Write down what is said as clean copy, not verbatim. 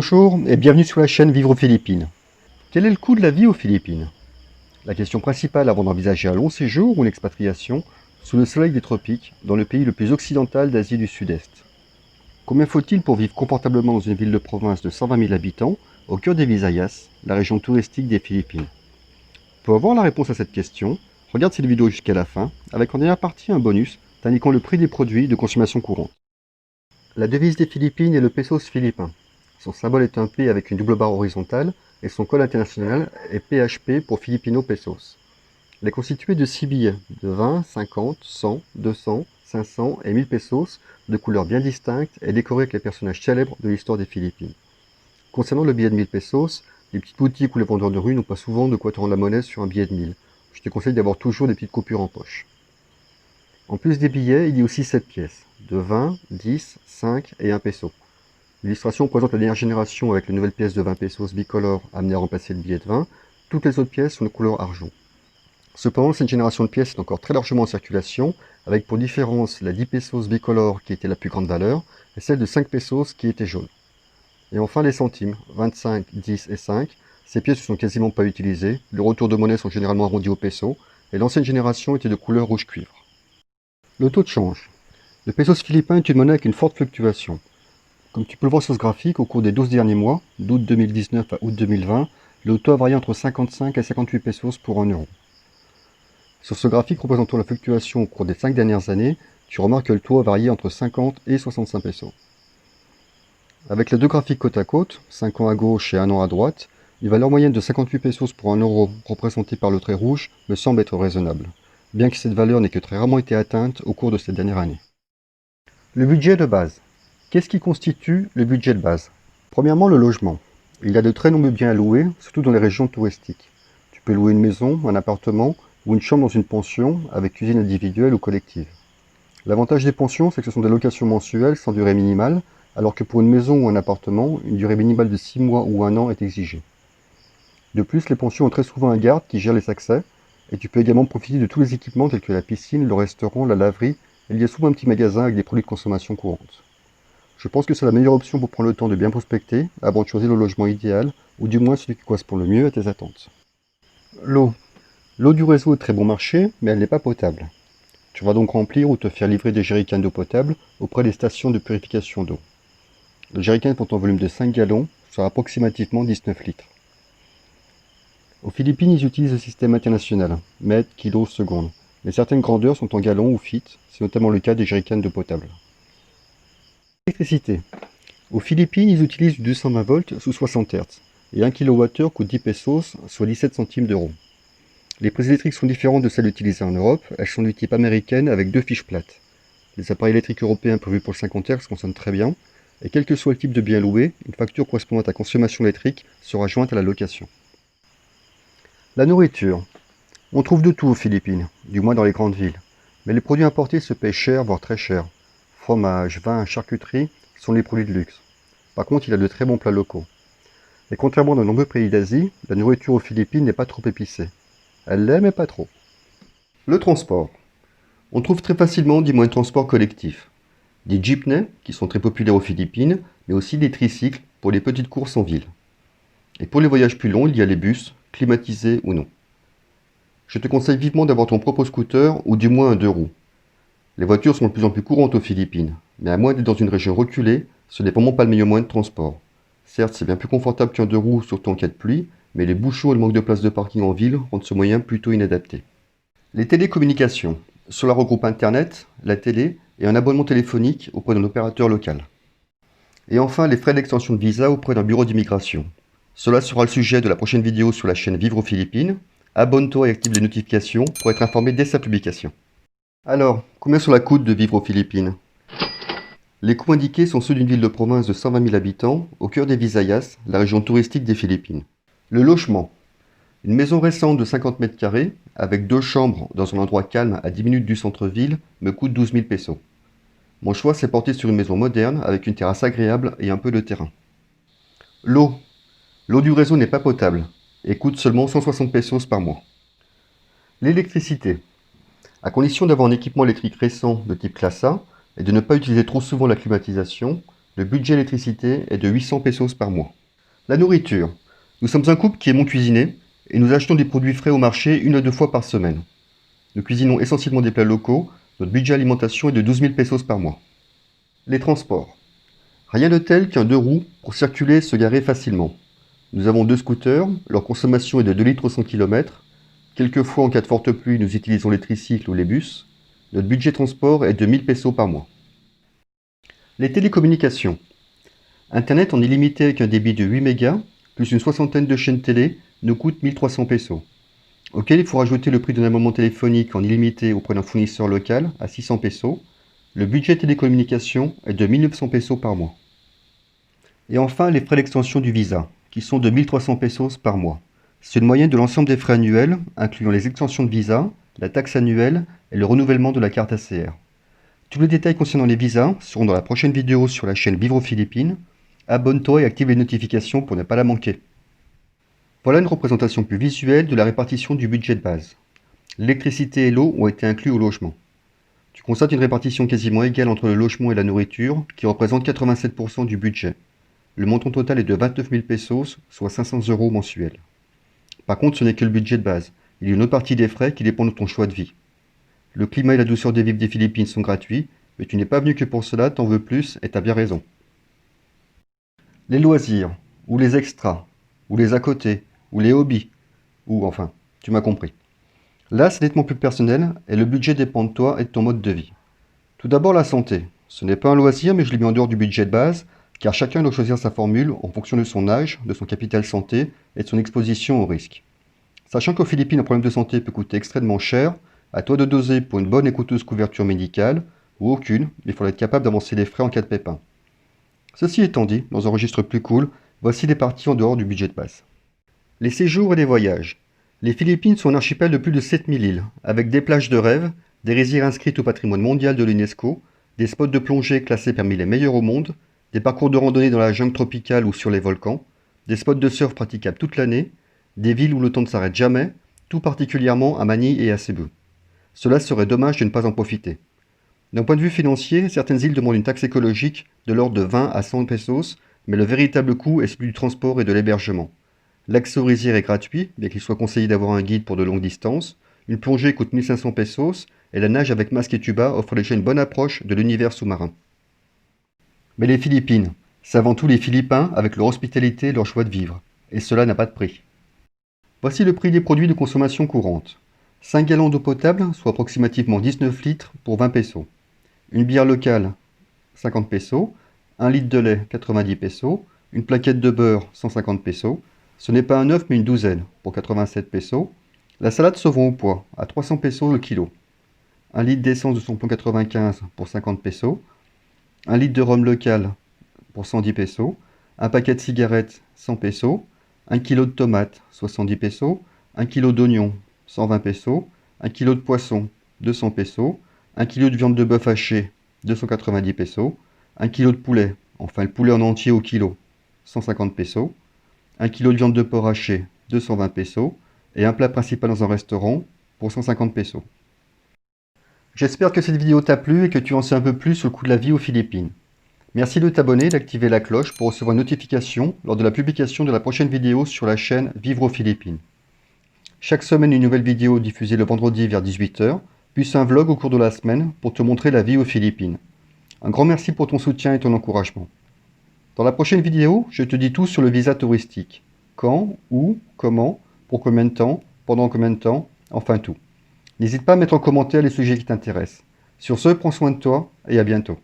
Bonjour et bienvenue sur la chaîne Vivre aux Philippines. Quel est le coût de la vie aux Philippines? La question principale avant d'envisager un long séjour ou une expatriation sous le soleil des tropiques dans le pays le plus occidental d'Asie du Sud-Est. Combien faut-il pour vivre confortablement dans une ville de province de 120 000 habitants au cœur des Visayas, la région touristique des Philippines? Pour avoir la réponse à cette question, regarde cette vidéo jusqu'à la fin avec en dernière partie un bonus t'indiquant le prix des produits de consommation courante. La devise des Philippines est le pesos philippin. Son symbole est un P avec une double barre horizontale et son code international est PHP pour Filipino Pesos. Elle est constituée de 6 billets de 20, 50, 100, 200, 500 et 1000 pesos de couleurs bien distinctes et décorés avec les personnages célèbres de l'histoire des Philippines. Concernant le billet de 1000 pesos, les petites boutiques ou les vendeurs de rue n'ont pas souvent de quoi te rendre la monnaie sur un billet de 1000. Je te conseille d'avoir toujours des petites coupures en poche. En plus des billets, il y a aussi 7 pièces, de 20, 10, 5 et 1 peso. L'illustration présente la dernière génération avec les nouvelles pièces de 20 pesos bicolores amenées à remplacer le billet de 20. Toutes les autres pièces sont de couleur argent. Cependant, cette génération de pièces est encore très largement en circulation, avec pour différence la 10 pesos bicolore qui était la plus grande valeur, et celle de 5 pesos qui était jaune. Et enfin les centimes, 25, 10 et 5. Ces pièces ne sont quasiment pas utilisées, les retours de monnaie sont généralement arrondis au peso, et l'ancienne génération était de couleur rouge cuivre. Le taux de change. Le pesos philippin est une monnaie avec une forte fluctuation. Comme tu peux le voir sur ce graphique, au cours des 12 derniers mois, d'août 2019 à août 2020, le taux a varié entre 55 et 58 pesos pour 1 euro. Sur ce graphique représentant la fluctuation au cours des 5 dernières années, tu remarques que le taux a varié entre 50 et 65 pesos. Avec les deux graphiques côte à côte, 5 ans à gauche et 1 an à droite, une valeur moyenne de 58 pesos pour 1 euro représentée par le trait rouge me semble être raisonnable, bien que cette valeur n'ait que très rarement été atteinte au cours de cette dernière année. Le budget de base. Qu'est-ce qui constitue le budget de base? Premièrement, le logement. Il y a de très nombreux biens à louer, surtout dans les régions touristiques. Tu peux louer une maison, un appartement ou une chambre dans une pension avec cuisine individuelle ou collective. L'avantage des pensions, c'est que ce sont des locations mensuelles sans durée minimale, alors que pour une maison ou un appartement, une durée minimale de 6 mois ou 1 an est exigée. De plus, les pensions ont très souvent un garde qui gère les accès, et tu peux également profiter de tous les équipements tels que la piscine, le restaurant, la laverie, et il y a souvent un petit magasin avec des produits de consommation courante. Je pense que c'est la meilleure option pour prendre le temps de bien prospecter avant de choisir le logement idéal, ou du moins celui qui correspond le mieux à tes attentes. L'eau. L'eau du réseau est très bon marché, mais elle n'est pas potable. Tu vas donc remplir ou te faire livrer des jerrycans d'eau potable auprès des stations de purification d'eau. Le jerrycan pour ton volume de 5 gallons sera approximativement 19 litres. Aux Philippines, ils utilisent le système international, mètres, kilos, secondes, mais certaines grandeurs sont en gallons ou feet, c'est notamment le cas des jerrycans d'eau potable. Électricité. Aux Philippines, ils utilisent du 220 volts sous 60 Hz, et 1 kWh coûte 10 pesos, soit 17 centimes d'euros. Les prises électriques sont différentes de celles utilisées en Europe, elles sont du type américaine avec 2 fiches plates. Les appareils électriques européens prévus pour le 50 Hz fonctionnent très bien, et quel que soit le type de bien loué, une facture correspondant à ta consommation électrique sera jointe à la location. La nourriture. On trouve de tout aux Philippines, du moins dans les grandes villes, mais les produits importés se paient cher, voire très cher. Fromage, vin, charcuterie sont les produits de luxe. Par contre, il y a de très bons plats locaux. Et contrairement dans de nombreux pays d'Asie, la nourriture aux Philippines n'est pas trop épicée. Elle l'est, mais pas trop. Le transport. On trouve très facilement des moyens de transport collectifs. Des jeepneys, qui sont très populaires aux Philippines, mais aussi des tricycles pour les petites courses en ville. Et pour les voyages plus longs, il y a les bus, climatisés ou non. Je te conseille vivement d'avoir ton propre scooter ou du moins un 2 roues. Les voitures sont de plus en plus courantes aux Philippines, mais à moins d'être dans une région reculée, ce n'est vraiment pas le meilleur moyen de transport. Certes, c'est bien plus confortable qu'un 2 roues, surtout en cas de pluie, mais les bouchons et le manque de place de parking en ville rendent ce moyen plutôt inadapté. Les télécommunications. Cela regroupe Internet, la télé et un abonnement téléphonique auprès d'un opérateur local. Et enfin, les frais d'extension de visa auprès d'un bureau d'immigration. Cela sera le sujet de la prochaine vidéo sur la chaîne Vivre aux Philippines. Abonne-toi et active les notifications pour être informé dès sa publication. Alors, combien cela coûte de vivre aux Philippines? Les coûts indiqués sont ceux d'une ville de province de 120 000 habitants, au cœur des Visayas, la région touristique des Philippines. Le logement. Une maison récente de 50 mètres carrés, avec 2 chambres dans un endroit calme à 10 minutes du centre-ville, me coûte 12 000 pesos. Mon choix s'est porté sur une maison moderne, avec une terrasse agréable et un peu de terrain. L'eau. L'eau du réseau n'est pas potable, et coûte seulement 160 pesos par mois. L'électricité. À condition d'avoir un équipement électrique récent de type classe A, et de ne pas utiliser trop souvent la climatisation, Le budget électricité est de 800 pesos par mois. La nourriture. Nous sommes un couple qui aimons cuisiner et nous achetons des produits frais au marché 1 à 2 fois par semaine. Nous cuisinons essentiellement des plats locaux. Notre budget alimentation est de 12 000 pesos par mois. Les transports. Rien de tel qu'un 2 roues pour circuler et se garer facilement. Nous avons 2 scooters, leur consommation est de 2 litres au 100 km. Quelquefois, en cas de forte pluie, nous utilisons les tricycles ou les bus. Notre budget transport est de 1000 pesos par mois. Les télécommunications. Internet en illimité avec un débit de 8 mégas, plus une soixantaine de chaînes télé, nous coûte 1300 pesos. Auquel il faut rajouter le prix d'un abonnement téléphonique en illimité auprès d'un fournisseur local à 600 pesos. Le budget télécommunications est de 1900 pesos par mois. Et enfin, les frais d'extension du visa, qui sont de 1300 pesos par mois. C'est une moyenne de l'ensemble des frais annuels, incluant les extensions de visa, la taxe annuelle et le renouvellement de la carte ACR. Tous les détails concernant les visas seront dans la prochaine vidéo sur la chaîne Vivre aux Philippines. Abonne-toi et active les notifications pour ne pas la manquer. Voilà une représentation plus visuelle de la répartition du budget de base. L'électricité et l'eau ont été inclus au logement. Tu constates une répartition quasiment égale entre le logement et la nourriture, qui représente 87% du budget. Le montant total est de 29 000 pesos, soit 500 € mensuels. Par contre, ce n'est que le budget de base. Il y a une autre partie des frais qui dépend de ton choix de vie. Le climat et la douceur des vivres des Philippines sont gratuits, mais tu n'es pas venu que pour cela, t'en veux plus et t'as bien raison. Les loisirs, ou les extras, ou les à côté, ou les hobbies, ou enfin, tu m'as compris. Là, c'est nettement plus personnel et le budget dépend de toi et de ton mode de vie. Tout d'abord, la santé. Ce n'est pas un loisir, mais je l'ai mis en dehors du budget de base, car chacun doit choisir sa formule en fonction de son âge, de son capital santé et de son exposition au risque. Sachant qu'aux Philippines, un problème de santé peut coûter extrêmement cher, à toi de doser pour une bonne et coûteuse couverture médicale, ou aucune, il faudra être capable d'avancer les frais en cas de pépin. Ceci étant dit, dans un registre plus cool, voici les parties en dehors du budget de base. Les séjours et les voyages. Les Philippines sont un archipel de plus de 7000 îles, avec des plages de rêve, des rizières inscrites au patrimoine mondial de l'UNESCO, des spots de plongée classés parmi les meilleurs au monde, des parcours de randonnée dans la jungle tropicale ou sur les volcans, des spots de surf praticables toute l'année, des villes où le temps ne s'arrête jamais, tout particulièrement à Manille et à Cebu. Cela serait dommage de ne pas en profiter. D'un point de vue financier, certaines îles demandent une taxe écologique de l'ordre de 20 à 100 pesos, mais le véritable coût est celui du transport et de l'hébergement. L'accès aux rizières est gratuit, bien qu'il soit conseillé d'avoir un guide pour de longues distances. Une plongée coûte 1500 pesos et la nage avec masque et tuba offre déjà une bonne approche de l'univers sous-marin. Mais les Philippines, c'est avant tout les Philippins avec leur hospitalité et leur choix de vivre. Et cela n'a pas de prix. Voici le prix des produits de consommation courante. 5 gallons d'eau potable, soit approximativement 19 litres pour 20 pesos. Une bière locale, 50 pesos. 1 litre de lait, 90 pesos. Une plaquette de beurre, 150 pesos. Ce n'est pas un œuf mais une douzaine, pour 87 pesos. La salade saumon au pois, à 300 pesos le kilo. 1 litre d'essence de samplon 95 pour 50 pesos. 1 litre de rhum local pour 110 pesos. Un paquet de cigarettes, 100 pesos. 1 kg de tomates, 70 pesos. 1 kg d'oignons, 120 pesos. 1 kg de poisson, 200 pesos. 1 kg de viande de bœuf hachée, 290 pesos. 1 kg de poulet, enfin le poulet en entier au kilo, 150 pesos. 1 kg de viande de porc hachée, 220 pesos, et un plat principal dans un restaurant pour 150 pesos. J'espère que cette vidéo t'a plu et que tu en sais un peu plus sur le coût de la vie aux Philippines. Merci de t'abonner et d'activer la cloche pour recevoir une notification lors de la publication de la prochaine vidéo sur la chaîne Vivre aux Philippines. Chaque semaine, une nouvelle vidéo diffusée le vendredi vers 18 h, puis un vlog au cours de la semaine pour te montrer la vie aux Philippines. Un grand merci pour ton soutien et ton encouragement. Dans la prochaine vidéo, je te dis tout sur le visa touristique. Quand, où, comment, pour combien de temps, pendant combien de temps, enfin tout. N'hésite pas à mettre en commentaire les sujets qui t'intéressent. Sur ce, prends soin de toi et à bientôt.